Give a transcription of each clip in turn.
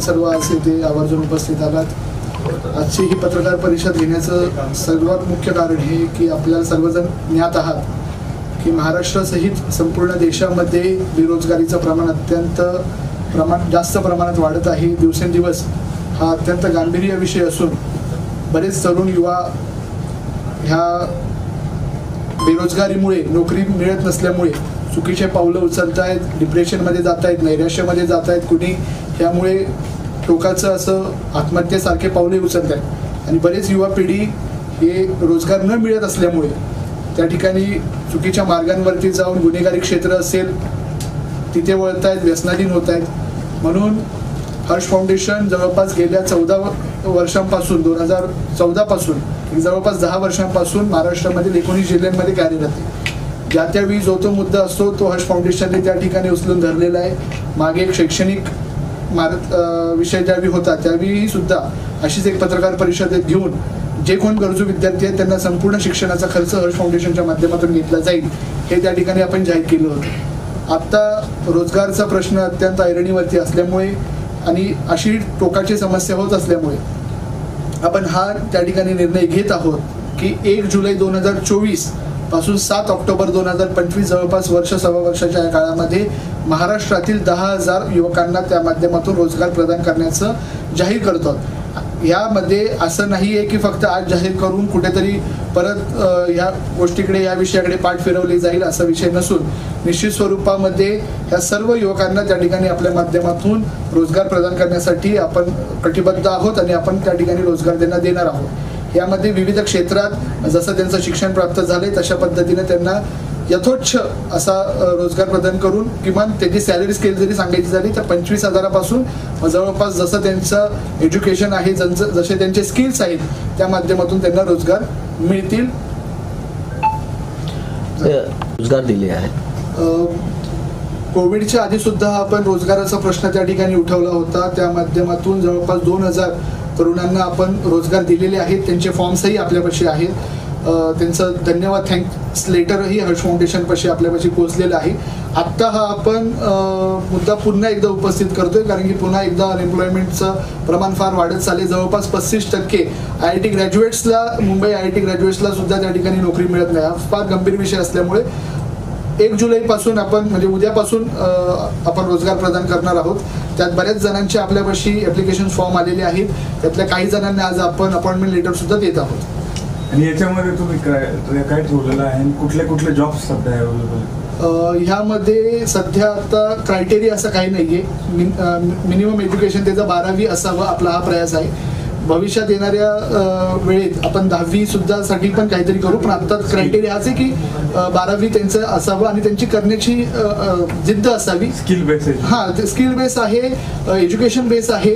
सर्व आज इथे आवर्जून उपस्थित आलात। आजची ही पत्रकार परिषद घेण्याचं सर्वात मुख्य कारण हे की आपल्याला सर्वजण ज्ञात आहात की महाराष्ट्रासहित संपूर्ण देशामध्ये बेरोजगारीचं प्रमाण जास्त प्रमाणात वाढत आहे। दिवसेंदिवस हा अत्यंत गांभीर्य विषय असून बरेच तरुण युवा ह्या बेरोजगारीमुळे, नोकरी मिळत नसल्यामुळे चुकीचे पावलं उचलत आहेत, डिप्रेशनमध्ये जात आहेत, नैराश्यामध्ये जात आहेत, कुणी ह्यामुळे टोकाचं असं आत्महत्येसारखे पावले उचलत आहेत। आणि बरेच युवा पिढी हे रोजगार न मिळत असल्यामुळे त्या ठिकाणी चुकीच्या मार्गांवरती जाऊन गुन्हेगारी क्षेत्र असेल तिथे वळत आहेत, व्यसनाधीन होत आहेत। म्हणून हर्ष फाउंडेशन जवळपास गेल्या 14 वर्षांपासून 2014 पासून जवळपास 10 वर्षांपासून महाराष्ट्रामधील 19 जिल्ह्यांमध्ये कार्यरत आहे। ज्या त्यावेळी जो तो मुद्दा असतो तो हर्ष फाउंडेशनने त्या ठिकाणी उचलून धरलेला आहे। मागे एक शैक्षणिक विषय ज्यावेळी होता त्यावेळी सुद्धा अशीच एक पत्रकार परिषद घेऊन जे कोण गरजू विद्यार्थी आहेत त्यांना संपूर्ण शिक्षणाचा खर्च हर्ष फाउंडेशनच्या माध्यमातून घेतला जाईल हे त्या ठिकाणी आपण जाहीर केलं होतं। आता रोजगारचा प्रश्न अत्यंत ऐरणीवरती असल्यामुळे आणि अशी टोकाची समस्या होत असल्यामुळे आपण हा त्या ठिकाणी निर्णय घेत आहोत की 1 जुलै 2024 पासून 7 ऑक्टोबर 2025 जवळपास सव्वा वर्षाच्या या काळामध्ये महाराष्ट्रातील 10,000 युवकांना त्या माध्यमातून रोजगार प्रदान करण्याचं जाहीर करतो। यामध्ये असं नाही आहे की फक्त आज जाहीर करून कुठेतरी परत ह्या गोष्टीकडे, या विषयाकडे पाठ फिरवली जाईल असा विषय नसून निश्चित स्वरूपामध्ये ह्या सर्व युवकांना त्या ठिकाणी आपल्या माध्यमातून रोजगार प्रदान करण्यासाठी आपण कटिबद्ध आहोत आणि आपण त्या ठिकाणी रोजगार त्यांना देणार आहोत। यामध्ये विविध क्षेत्रात जसं त्यांचं शिक्षण प्राप्त झालंय तशा पद्धतीने त्यांना यथोच्छ असा रोजगार प्रदान करून किमान त्याची सॅलरी स्केल जरी सांगायची झाली तर 25,000पासून जवळपास जसं त्यांचं एज्युकेशन आहे, जसे त्यांचे स्किल्स आहेत त्या माध्यमातून त्यांना रोजगार मिळतील, रोजगार दिले आहेत। कोविडच्या आधी सुद्धा आपण रोजगाराचा प्रश्न त्या ठिकाणी उठवला होता। त्या माध्यमातून जवळपास 2,000 तरुणांना आपण रोजगार दिलेले आहेत। त्यांचे फॉर्म्सही आपल्यापाशी आहेत। त्यांचं धन्यवाद थँक्स लेटरही हर्ष फाउंडेशनपाशी आपल्यापाशी पोहोचलेलं आहे। आत्ता हा आपण मुद्दा पुन्हा एकदा उपस्थित करतोय कारण की पुन्हा एकदा अनएम्प्लॉयमेंटचं प्रमाण फार वाढत चालले। जवळपास 35% IIT ग्रॅज्युएट्सला, मुंबई IIT ग्रॅज्युएट्सला सुद्धा त्या ठिकाणी नोकरी मिळत नाही। हा फार गंभीर विषय असल्यामुळे 1 जुलैपासून आपण म्हणजे उद्यापासून आपण रोजगार प्रदान करणार आहोत। त्यात बऱ्याच जणांचे आपल्यापाशी ॲप्लिकेशन फॉर्म आलेले आहेत। त्यातल्या काही जणांना आज आपण अपॉइंटमेंट लेटर सुद्धा देत आहोत। आणि याच्यामध्ये तुम्ही काय ठेवलेलं आहे आणि कुठले जॉब्स सध्या अवेलेबल? ह्यामध्ये सध्या आता क्रायटेरिया असं काही नाहीये। मिनिमम एज्युकेशन त्याचं 12वी असावं आपला हा प्रयास आहे। भविष्यात येणाऱ्या वेळेत आपण 10वी सुद्धा साठी पण काहीतरी करू, पण आता क्रायटेरिया हाच आहे की 12वी त्यांचं असावं आणि त्यांची करण्याची जिद्द असावी। स्किल बेस आहे, हां ते स्किल बेस आहे, एज्युकेशन बेस आहे।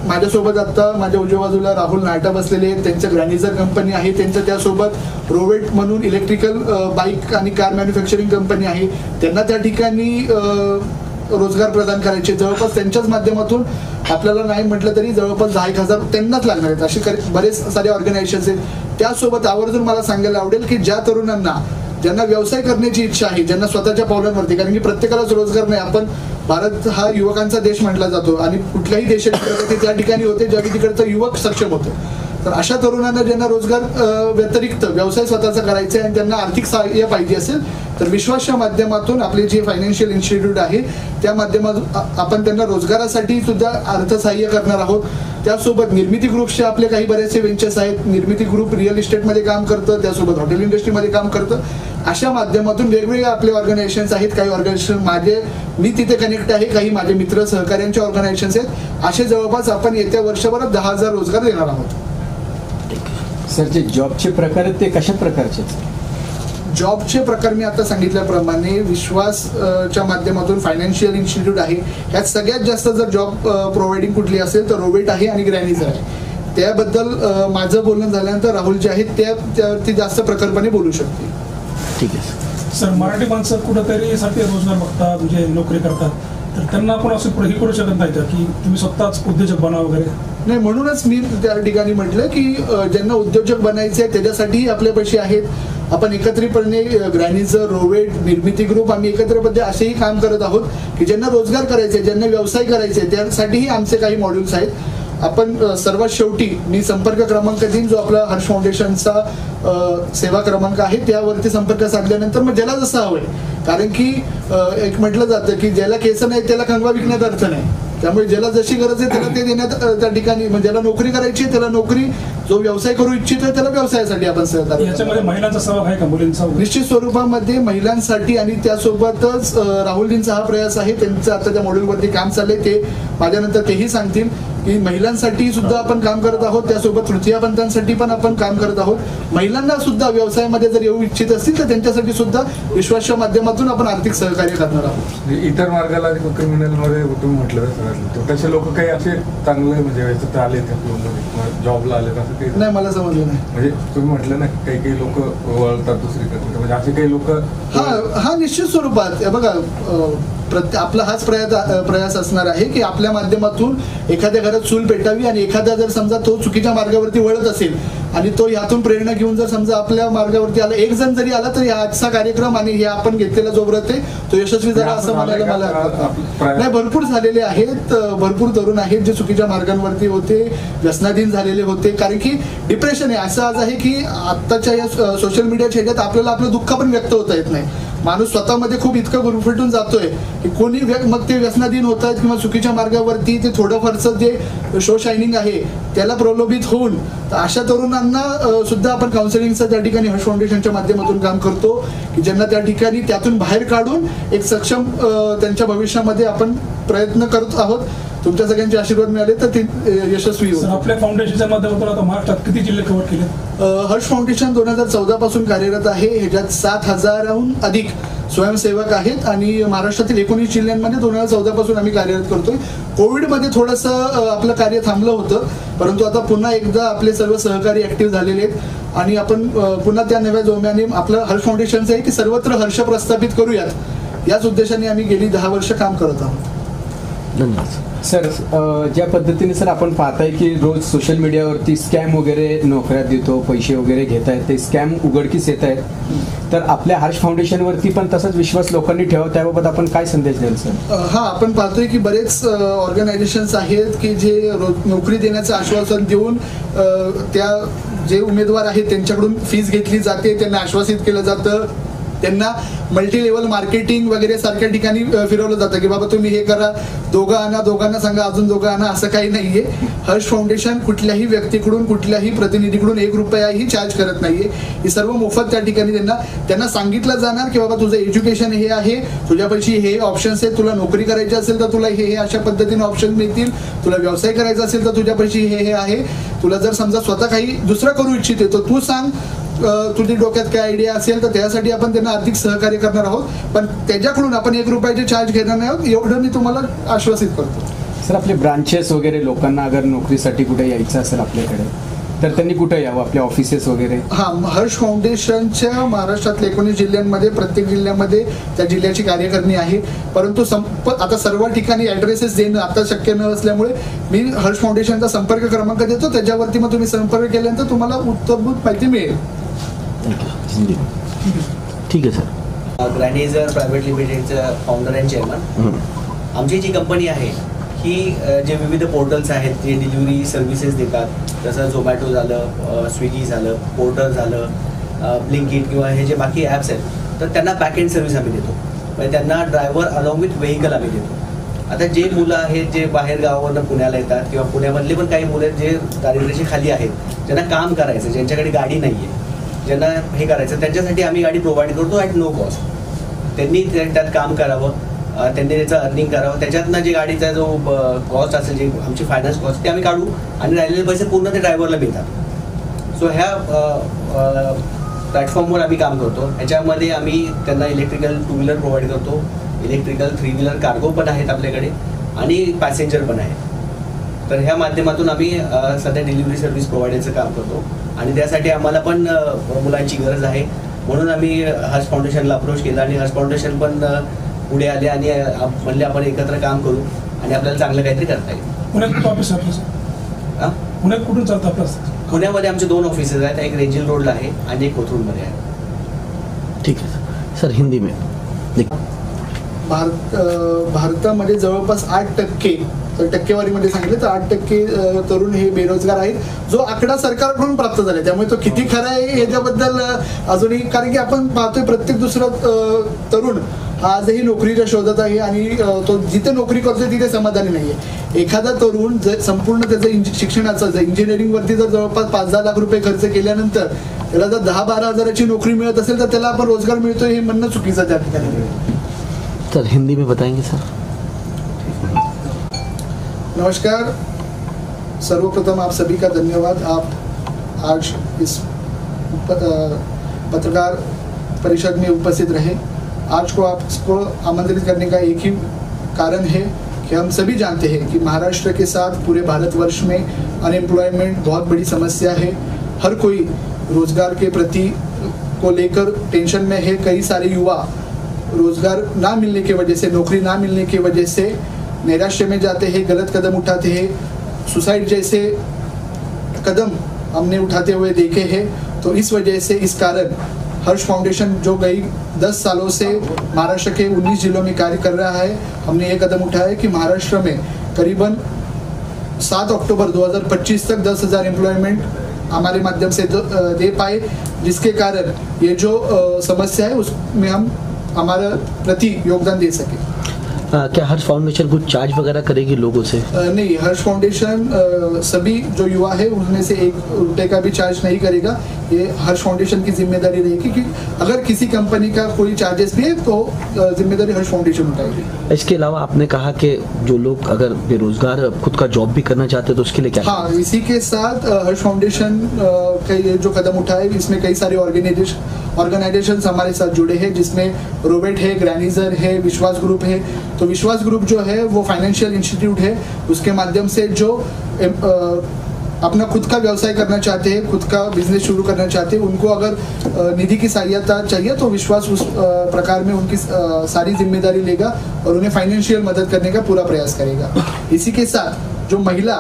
माझ्यासोबत आता माझ्या उजव्या बाजूला राहुल नाटा बसलेले आहेत, त्यांचं ग्रॅनिझर कंपनी आहे, त्यांचं त्यासोबत रोवेट म्हणून इलेक्ट्रिकल बाईक आणि कार मॅन्युफॅक्चरिंग कंपनी आहे। त्यांना त्या ठिकाणी रोजगार प्रदान करायचे जवळपास त्यांच्याच माध्यमातून आपल्याला नाही म्हटलं तरी जवळपास 10,000 त्यांनाच लागणार आहेत। असे बरेच सारे ऑर्गनायझेशन्स आहेत। त्यासोबत आवर्जून मला सांगायला आवडेल की ज्या तरुणांना ज्यांना व्यवसाय करण्याची इच्छा आहे, ज्यांना स्वतःच्या पावलांवरती, कारण की प्रत्येकालाच रोजगार नाही, आपण भारत हा युवकांचा देश म्हटला जातो आणि कुठल्याही देशाची प्रगती त्या ठिकाणी होते ज्यावेळी तिकडचं युवक सक्षम होतं। तर अशा तरुणांना ज्यांना रोजगार व्यतिरिक्त व्यवसाय स्वतःचा करायचा आहे आणि त्यांना आर्थिक सहाय्य पाहिजे असेल तर विश्वासच्या माध्यमातून आपले जे फायनान्शियल इन्स्टिट्यूट आहे त्या माध्यमातून आपण त्यांना रोजगारासाठी सुद्धा अर्थसहाय्य करणार आहोत। त्यासोबत निर्मिती ग्रुपचे आपले काही बरेचसे वेंचर्स आहेत। निर्मिती ग्रुप रिअल इस्टेटमध्ये काम करतं, त्यासोबत हॉटेल इंडस्ट्रीमध्ये काम करतं। अशा माध्यमातून वेगवेगळे आपले ऑर्गनायझेशन्स आहेत। काही ऑर्गनायझेशन मी तिथे कनेक्ट आहे, काही माझे मित्र सहकार्यांचे ऑर्गनायझेशन्स आहेत। असे जवळपास आपण येत्या वर्षभरात 10,000 रोजगार देणार आहोत। सर, जे जॉबचे प्रकार आहेत ते कशा प्रकारचे? जॉबचे प्रकार मी आता सांगितल्याप्रमाणे विश्वासच्या माध्यमातून फायनान्शियल इन्स्टिट्यूट आहे। ह्यात सगळ्यात जास्त जर जॉब प्रोव्हाइडिंग कुठली असेल तर रोवेट आहे आणि ग्रॅनिझर आहे। त्याबद्दल माझं बोलणं झाल्यानंतर राहुल जे आहेत त्यावरती जास्त प्रखरपणे बोलू शकतील। ठीक आहे सर, मराठी माणसं कुठंतरी साठी रोजगार बघतात, म्हणजे नोकरी करतात, तर त्यांना आपण असं हे करू शकत नाही का की तुम्ही स्वतःच उद्योजक बना वगैरे? नाही, म्हणूनच मी त्या ठिकाणी म्हटलं की ज्यांना उद्योजक बनायचे त्याच्यासाठीही आपल्यापाशी आहेत आपण एकत्रितपणे ग्रॅनीचं रोवेट निर्मिती ग्रुप आम्ही एकत्रपणे असेही काम करत आहोत की ज्यांना रोजगार करायचे, ज्यांना व्यवसाय करायचे, त्यासाठीही आमचे काही मॉड्यूल्स आहेत. आपण सर्वात शेवटी मी संपर्क क्रमांक देईन, जो आपला हर्ष फाउंडेशनचा सेवा क्रमांक आहे, त्यावरती संपर्क साधल्यानंतर मग ज्याला जसं हवंय, कारण की एक म्हटलं जातं की ज्याला केस नाही त्याला कंगवा विकण्यात अर्थ नाही. त्यामुळे ज्याला जशी गरज आहे त्याला ते देण्यात त्या ठिकाणी, म्हणजे ज्याला नोकरी करायची त्याला नोकरी, जो व्यवसाय करू इच्छितोय त्याला व्यवसायासाठी आपण सहकार्य. याच्यामध्ये महिलांचा सहभाग आहे का, मुलींचा? निश्चित स्वरूपामध्ये महिलांसाठी आणि त्यासोबतच राहुलजींचा हा प्रयास आहे, त्यांचं आता त्या मॉड्यूलवरती काम चाललंय, ते माझ्यानंतर तेही सांगतील की महिलांसाठी सुद्धा आपण काम करत आहोत. त्यासोबत तृतीयपंथांसाठी पण आपण काम करत आहोत. महिलांना सुद्धा व्यवसायामध्ये जर येऊ इच्छित असतील तर त्यांच्यासाठी सुद्धा विश्वासच्या माध्यमातून आपण आर्थिक सहकार्य करणार आहोत. इतर मार्गाला क्रिमिनल मध्ये तुम्ही म्हटलं तसे लोक काही असे चांगले म्हणजे आले जॉबला आले असं काही नाही, मला समजलं नाही. म्हणजे तुम्ही म्हटलं ना काही काही लोक वळतात दुसरीकडे, म्हणजे असे काही लोक. हा निश्चित स्वरूपात बघा, आपला हाच प्रयास असणार आहे की आपल्या माध्यमातून एखाद्या घरात चूल पेटावी आणि एखादा जर समजा तो चुकीच्या मार्गावरती वळत असेल आणि तो यातून प्रेरणा घेऊन जर समजा आपल्या मार्गावरती आला, एक जण जरी आला तरी आजचा कार्यक्रम आणि हे आपण घेतलेला जो व्रत आहे तो यशस्वी झाला असं म्हणायला मला नाही. भरपूर झालेले आहेत, भरपूर तरुण आहेत जे चुकीच्या मार्गांवरती होते, व्यसनाधीन झालेले होते. कारण की डिप्रेशन आहे असं आज आहे की आत्ताच्या या सोशल मीडियाच्या ह्याच्यात आपल्याला आपलं दुःख पण व्यक्त होता येत नाही. माणूस स्वतःमध्ये खूप इतकं गुरफटून जातोय की कोणी मग ते व्यसनाधीन होत आहेत किंवा चुकीच्या मार्गावरती ते थोडंफारचं जे शो शायनिंग आहे त्याला प्रलोभित होऊन, अशा तरुणांना सुद्धा आपण काउन्सिलिंगचं त्या ठिकाणी हर्ष फाउंडेशनच्या माध्यमातून काम करतो की ज्यांना त्या ठिकाणी त्यातून बाहेर काढून एक सक्षम त्यांच्या भविष्यामध्ये आपण प्रयत्न करत आहोत. तुमच्या सगळ्यांचे आशीर्वाद मिळाले तर ते यशस्वी होईल. आपल्या फाउंडेशनच्या माध्यमातून आता महाराष्ट्रात किती जिल्हे कव्हर केले? हर्ष फाउंडेशन 2014 पासून कार्यरत आहे. ह्याच्यात 7,000हून अधिक स्वयंसेवक आहेत आणि महाराष्ट्रातील 19 जिल्ह्यांमध्ये 2014 पासून आम्ही कार्यरत करतोय. कोविडमध्ये थोडंसं आपलं कार्य थांबलं होतं, परंतु आता पुन्हा एकदा आपले सर्व सहकारी ऍक्टिव्ह झालेले आहेत आणि आपण पुन्हा त्या नव्या जोम्याने आपलं हर्ष फाउंडेशनचं आहे की सर्वत्र हर्ष प्रस्थापित करूयात, याच उद्देशाने आम्ही गेली 10 वर्ष काम करत आहोत. धन्यवाद सर. ज्या पद्धतीने सर आपण पाहताय की रोज सोशल मीडियावरती स्कॅम वगैरे नोकऱ्या देतो, पैसे वगैरे घेत आहेत, ते स्कॅम उघडकीस येत आहेत, तर आपल्या हर्ष फाउंडेशनवरती पण तसाच विश्वास लोकांनी ठेवा, त्याबाबत आपण काय संदेश द्याल सर? हा, आपण पाहतोय की बरेच ऑर्गनायझेशन्स आहेत की जे नोकरी देण्याचं आश्वासन देऊन त्या जे उमेदवार आहेत त्यांच्याकडून फीस घेतली जाते, त्यांना आश्वासित केलं जातं, त्यांना मल्टी लेवल मार्केटिंग वगैरे सारख्या ठिकाणी फिरवलं जातं की बाबा तुम्ही हे करा, दोघांना सांगा, अजून दोघं आणा, असं काही नाहीये. हर्ष फाउंडेशन कुठल्याही व्यक्तीकडून, कुठल्याही प्रतिनिधीकडून 1 रुपयाही चार्ज करत नाहीये. ही सर्व मोफत त्या ठिकाणी त्यांना सांगितलं जाणार की बाबा तुझं एज्युकेशन हे आहे, तुझ्यापाशी हे ऑप्शन्स आहेत, तुला नोकरी करायची असेल तर तुला हे अशा पद्धतीने ऑप्शन मिळतील, तुला व्यवसाय करायचा असेल तर तुझ्यापाशी हे आहे, तुला जर समजा स्वतः काही दुसरं करू इच्छिते तर तू सांग, तुझी डोक्यात काय आयडिया असेल तर त्यासाठी आपण त्यांना आर्थिक सहकार्य करणार आहोत, पण त्याच्याकडून आपण 1 रुपयाचे चार्ज घेणार नाही आहोत, एवढं मी तुम्हाला आश्वासित करतो. सर, आपले ब्रांचेस वगैरे लोकांना अगर नोकरीसाठी कुठे यायचं असेल आपल्याकडे तर त्यांनी कुठे यावं, आपले ऑफिसेस वगैरे? हा, हर्ष फाउंडेशनच्या महाराष्ट्रातल्या 19 जिल्ह्यांमध्ये प्रत्येक जिल्ह्यामध्ये त्या जिल्ह्याची कार्यकारिणी आहे, परंतु आता सर्व ठिकाणी ऍड्रेसेस देणं आता शक्य न असल्यामुळे मी हर्ष फाउंडेशनचा संपर्क क्रमांक देतो, त्याच्यावरती मग तुम्ही संपर्क केल्यानंतर तुम्हाला उत्तमभूत माहिती मिळेल. ठीक आहे सर. ग्रॅनीजर प्रायव्हेट लिमिटेडचं फाउंडर अँड चेअरमन. आमची जी कंपनी आहे ही जे विविध पोर्टल्स आहेत जे डिलिव्हरी सर्व्हिसेस देतात, जसं झोमॅटो झालं, स्विगी झालं, पोर्टर झालं, ब्लिंकिट किंवा हे जे बाकी ॲप्स आहेत, तर त्यांना बॅक एंड सर्व्हिस आम्ही देतो. म्हणजे त्यांना ड्रायव्हर अलॉंग विथ व्हेकल आम्ही देतो. आता जे मुलं आहेत जे बाहेर गावावरनं पुण्याला येतात किंवा पुण्यामधले पण काही मुलं आहेत जे दारिद्र्याची खाली आहेत, ज्यांना काम करायचं, ज्यांच्याकडे गाडी नाही आहे, ज्यांना हे करायचं, त्यांच्यासाठी आम्ही गाडी प्रोव्हाइड करतो ॲट नो कॉस्ट. त्यांनी त्यात काम करावं, त्यांनी त्याचं अर्निंग करावं, त्याच्यातनं जे गाडीचा जो कॉस्ट असेल, जे आमची फायनान्स कॉस्ट, ते आम्ही काढू आणि राहिलेले पैसे पूर्ण ते ड्रायव्हरला मिळतात. सो ह्या प्लॅटफॉर्मवर आम्ही काम करतो. ह्याच्यामध्ये आम्ही त्यांना इलेक्ट्रिकल 2 व्हीलर प्रोव्हाइड करतो, इलेक्ट्रिकल 3 व्हीलर कार्गो पण आहेत आपल्याकडे आणि पॅसेंजर पण आहे. तर ह्या माध्यमातून आम्ही सध्या डिलिव्हरी सर्व्हिस प्रोव्हाइडरचं काम करतो आणि त्यासाठी आम्हाला पण मुलांची गरज आहे, म्हणून आम्ही हर्ष फाउंडेशनला अप्रोच केला आणि हर्ष फाउंडेशन पण पुढे आले आणि म्हणले आपण एकत्र काम करू आणि आपल्याला चांगलं काहीतरी करता येईल. पुण्यात कुठं ऑफिस आहे आपलं? पुण्यात कुठून चालतं आपलं? पुण्यामध्ये आमचे 2 ऑफिसेस आहेत, एक रेंजल रोडला आहे आणि एक कोथरूडमध्ये आहे. ठीक है सर, हिंदी में देखिए। भारतामध्ये जवळपास 8%, तर टक्केवारीमध्ये सांगितलं तर 8% तरुण हे बेरोजगार आहेत, जो आकडा सरकारकडून प्राप्त झाला. त्यामुळे तो किती खरा आहे याच्याबद्दल अजूनही, कारण की आपण पाहतोय प्रत्येक दुसरा तरुण आजही नोकरीच्या शोधात आहे आणि तो जिथे नोकरी करतोय तिथे समाधानी नाहीये. एखादा तरुण जर संपूर्ण त्याचं शिक्षणाचं जर इंजिनिअरिंगवरती जर जवळपास 5-10 लाख रुपये खर्च केल्यानंतर त्याला जर 10-12 हजाराची नोकरी मिळत असेल तर त्याला आपण रोजगार मिळतोय हे म्हणणं चुकीचं त्या ठिकाणी. सर हिंदी में बताएंगे सर. नमस्कार, सर्वप्रथम आप सभी का धन्यवाद. आप आज इस पत्रकार परिषद में उपस्थित रहे. आज को आपको आमंत्रित करने का एक ही कारण है कि हम सभी जानते हैं कि महाराष्ट्र के साथ पूरे भारतवर्ष में अनएम्प्लॉयमेंट बहुत बड़ी समस्या है. हर कोई रोजगार के प्रति को लेकर टेंशन में है. कई सारे युवा रोजगार ना मिलने की वजह से, नौकरी ना मिलने की वजह से नैराश्य में जाते हैं, गलत कदम उठाते हैं, सुसाइड जैसे कदम हमने उठाते हुए देखे हैं. तो इस वजह से, इस कारण हर्ष फाउंडेशन जो गई 10 सालों से महाराष्ट्र के 19 जिलों में कार्य कर रहा है, हमने ये कदम उठाया है कि महाराष्ट्र में करीबन 7 अक्टूबर 2025 तक 10,000 एम्प्लॉयमेंट हमारे माध्यम से दे पाए, जिसके कारण ये जो समस्या है उसमें हम हमारा प्रति योगदान दे सके. क्या हर्ष फाउंडेशन कुछ चार्ज वगैरह करेगी लोगों से? नहीं, हर्ष फाउंडेशन सभी जो युवा है उनमें से 1 रुपये का भी चार्ज नहीं करेगा. ये हर्ष फाउंडेशन की जिम्मेदारी रहेगी कि अगर किसी कंपनी का कोई चार्जेस भी है तो जिम्मेदारी हर्ष फाउंडेशन उठाएगी. इसके अलावा आपने कहा कि जो लोग अगर बेरोजगार खुद का जॉब भी करना चाहते हैं तो उसके लिए क्या? हाँ, इसी के साथ हर्ष फाउंडेशन का जो कदम उठाए, इसमें कई सारे ऑर्गेनाइजेशन हमारे साथ जुड़े हैं, जिसमें रोबेट है, ग्रैनिजर है, विश्वास ग्रुप है. तो विश्वास ग्रुप जो है वो फाइनेंशियल इंस्टीट्यूट है, उसके माध्यम से जो अपना खुद का व्यवसाय करना चाहते हैं, खुद का बिजनेस शुरू करना चाहते हैं, उनको अगर निधि की सहायता चाहिए तो विश्वास उस प्रकार में उनकी सारी जिम्मेदारी लेगा और उन्हें फाइनेंशियल मदद करने का पूरा प्रयास करेगा. इसी के साथ जो महिला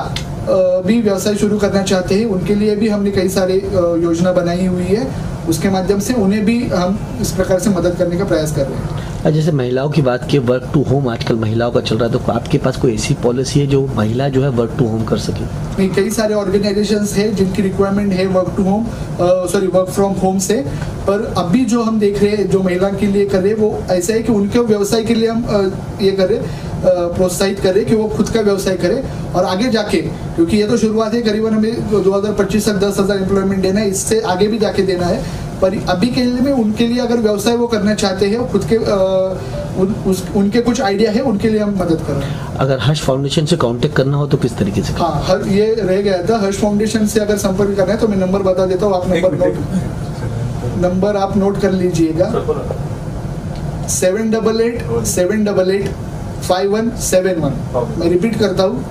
भी व्यवसाय शुरू करना चाहते हैं उनके लिए भी हमने कई सारे योजना बनाई हुई है, उसके माध्यम से उन्हें भी हम इस प्रकार से मदद करने का प्रयास कर रहे हैं. जैसे महिलाओं की बात की, वर्क टू होम आजकल महिलाओं का चल रहा है, तो आपके पास कोई ऐसी पॉलिसी है जो महिला जो है वर्क टू होम कर सके? नहीं, कई सारे ऑर्गेनाइजेशंस हैं जिनकी रिक्वायरमेंट है वर्क फ्रॉम होम से, पर अभी जो हम देख रहे हैं जो महिला के लिए कर रहे हैं वो ऐसा है कि उनके व्यवसाय के लिए हम ये कर रहे प्रोत्साहित कर रहे कि वो खुद का व्यवसाय करे और आगे जाके, क्योंकि ये तो शुरुआत है, करीबन हमें 2025 तक 10,000 एम्प्लॉयमेंट देना है, इससे आगे भी जाके देना है. पर अभी के लिए उनके लिए अगर व्यवसाय वो करना चाहते हैं, खुद के उनके कुछ आइडिया है, उनके लिए हम मदद कर रहे हैं. अगर हर्ष फाउंडेशन से कांटेक्ट करना हो तो किस तरीके से? हाँ, ये रह गया था. हर्ष फाउंडेशन से अगर संपर्क करना है तो मैं नंबर बता देता हूँ, आप नंबर आप नोट कर लीजिएगा. 788-788-5171. मैं रिपीट करता हूँ,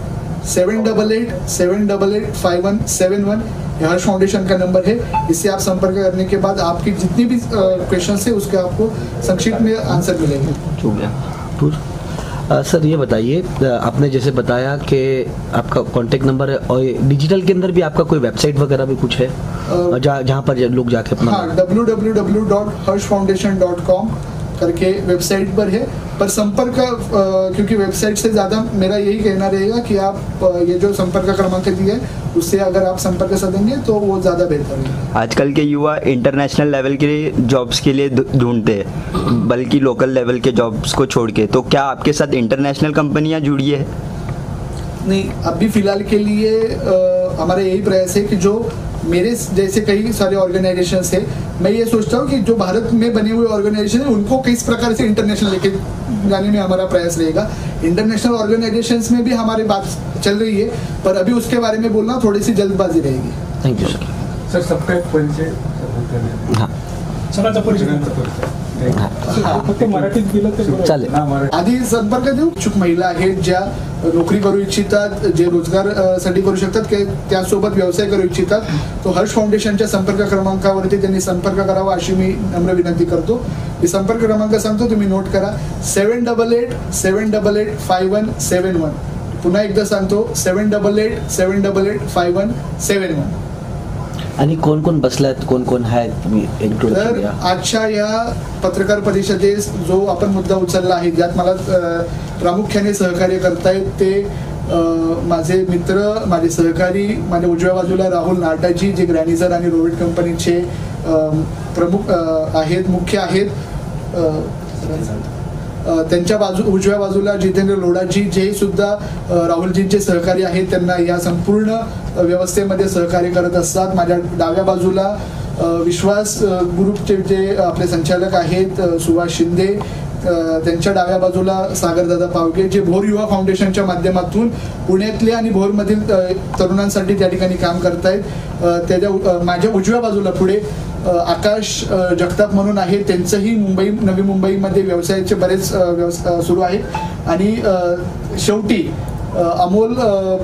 788-788-5171. ये हर्ष फाउंडेशन का नंबर है. इससे आप संपर्क करने के बाद आपकी जितनी भी क्वेश्चन है उसके आपको संक्षिप्त में आंसर मिलेंगे. सर ये बताइए, आपने जैसे बताया कि आपका कांटेक्ट नंबर है और डिजिटल के अंदर भी आपका कोई वेबसाइट वगैरह भी कुछ है जहाँ पर लोग जाके अपना? हाँ, www.harshfoundation.com करके वेबसाइट पर है. पर संपर्क क्योंकि वेबसाइट से ज़्यादा मेरा यही कहना रहेगा कि आप ये जो संपर्क क्रमांक दिए है उससे अगर आप संपर्क साधेंगे तो वो ज़्यादा बेहतर है. आजकल के युवा इंटरनेशनल लेवल के जॉब्स के लिए ढूंढते हैं, बल्कि लोकल लेवल के जॉब्स को छोड़ के, तो क्या आपके साथ इंटरनेशनल कंपनियां जुड़ी है? नहीं, अभी फिलहाल के लिए हमारा यही प्रयास है कि जो मेरे जैसे कई सारे ऑर्गेनाइजेशंस है, मैं ये सोचता हूँ कि जो भारत में बने हुए ऑर्गेनाइजेशन है उनको किस प्रकार से इंटरनेशनल लेके जाने में हमारा प्रयास रहेगा. इंटरनेशनल ऑर्गेनाइजेशन्स में भी हमारी बात चल रही है, पर अभी उसके बारे में बोलना थोड़ी सी जल्दबाजी रहेगी. Thank you sir. सर सबका एक परिचय. हाँ, सगळ्यांचा परिचय फक्त मराठीत दिलं तर चालेल. आधी संपर्क देऊ. इच्छुक महिला आहेत ज्या नोकरी करू इच्छितात, जे रोजगार साठी करू शकतात, त्यासोबत व्यवसाय करू इच्छितात, तो हर्ष फाउंडेशनच्या संपर्क क्रमांकावरती त्यांनी संपर्क करावा अशी मी नम्र विनंती करतो. मी संपर्क क्रमांक सांगतो, तुम्ही नोट करा. 788-788-5171. पुन्हा एकदा सांगतो, 788-788-5171. आणि कोण कोण बसलात, कोण कोण आहेत, तुम्ही इंट्रोडक्शन तर द्या. आजच्या या पत्रकार परिषदेस जो आपण मुद्दा उचलला आहे, ज्यात मला प्रामुख्याने सहकार्य करतायत ते माझे मित्र, माझे सहकारी, माझ्या उजव्या बाजूला राहुल नाटाजी, जे ग्रॅनिझर आणि रोवेट कंपनीचे प्रमुख आहेत, मुख्य आहेत. त्यांच्या उजव्या बाजूला जितेंद्र लोढाजी, जे सुद्धा राहुलजींचे सहकारी आहेत, त्यांना या संपूर्ण व्यवस्थेमध्ये सहकार्य करत असतात. माझ्या डाव्या बाजूला विश्वास ग्रुपचे जे आपले संचालक आहेत सुभाष शिंदे, त्यांच्या डाव्या बाजूला सागरदादा पावगे, जे भोर युवा फाउंडेशनच्या माध्यमातून पुण्यातले आणि भोरमधील तरुणांसाठी त्या ठिकाणी काम करतायत. त्याच्या माझ्या उजव्या बाजूला पुढे आकाश जगताप म्हणून आहे, त्यांचंही नवी मुंबईमध्ये व्यवसायाचे बरेच सुरू आहेत. आणि शेवटी अमोल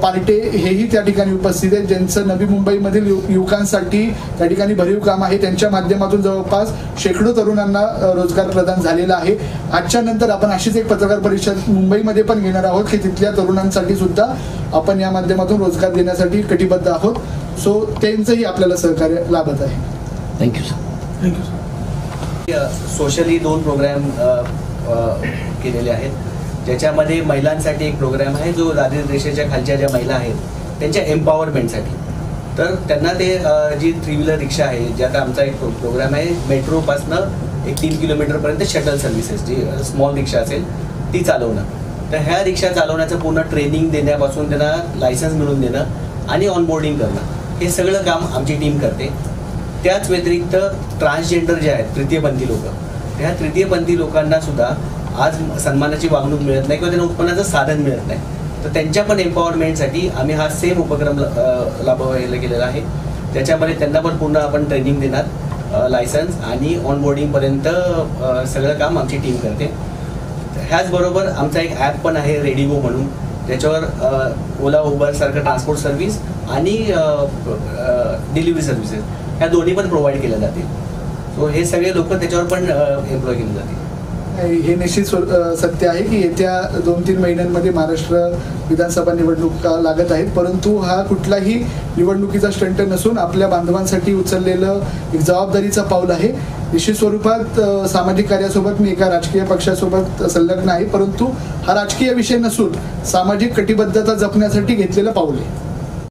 पार्टे हेही त्या ठिकाणी उपस्थित आहेत, ज्यांचं नवी मुंबईमधील युवकांसाठी त्या ठिकाणी भरीव काम आहे. त्यांच्या माध्यमातून जवळपास शेकडो तरुणांना रोजगार प्रदान झालेला आहे. आजच्या नंतर आपण अशीच एक पत्रकार परिषद मुंबईमध्ये पण घेणार आहोत की तिथल्या तरुणांसाठी सुद्धा आपण या माध्यमातून रोजगार देण्यासाठी कटिबद्ध आहोत. सो त्यांचंही आपल्याला सहकार्य लाभत आहे. Thank you sir. Thank you sir. Socially 2 programme केलेले आहेत, ज्याच्यामध्ये महिलांसाठी एक प्रोग्राम आहे जो दारिद्र्य रेषेच्या खालच्या ज्या महिला आहेत त्यांच्या एम्पॉवरमेंटसाठी. तर त्यांना ते जी 3 व्हीलर रिक्षा आहे, ज्यात आमचा एक प्रोग्राम आहे मेट्रोपासनं एक 3 किलोमीटरपर्यंत शटल सर्व्हिसेस, जी स्मॉल रिक्षा असेल ती चालवणं. तर ह्या रिक्षा चालवण्याचं पूर्ण ट्रेनिंग देण्यापासून त्यांना लायसन्स मिळवून देणं आणि ऑनबोर्डिंग करणं, हे सगळं काम आमची टीम करते. त्याच व्यतिरिक्त ट्रान्सजेंडर जे आहेत, तृतीयपंथी लोक, ह्या तृतीयपंथी लोकांना सुद्धा आज सन्मानाची वागणूक मिळत नाही किंवा त्यांना उत्पन्नाचं साधन मिळत नाही. तर त्यांच्या पण एम्पॉवरमेंटसाठी आम्ही हा सेम उपक्रम राबवायला केलेला आहे. त्याच्यामध्ये त्यांना पण पूर्ण आपण ट्रेनिंग देणार, लायसन्स आणि ऑनबोर्डिंगपर्यंत सगळं काम आमची टीम करते. ह्याचबरोबर आमचा एक ॲप पण आहे रेडिगो म्हणून, त्याच्यावर ओला उबरसारखं ट्रान्सपोर्ट सर्व्हिस आणि डिलिव्हरी सर्व्हिसेस ह्या दोन्ही पण प्रोव्हाइड केल्या जातील. सो हे सगळे लोक त्याच्यावर पण एम्प्लॉय केले जातील. हे निश्चित सत्य आहे की येत्या 2-3 महिन्यांमध्ये महाराष्ट्र विधानसभा निवडणुका लागत आहेत, परंतु हा कुठलाही निवडणुकीचा स्टंट नसून आपल्या बांधवांसाठी उचललेलं एक जबाबदारीचा पाऊल आहे. निश्चित स्वरूपात सामाजिक कार्यासोबत मी एका राजकीय पक्षासोबत संलग्न आहे, परंतु हा राजकीय विषय नसून सामाजिक कटिबद्धता जपण्यासाठी घेतलेलं पाऊल आहे.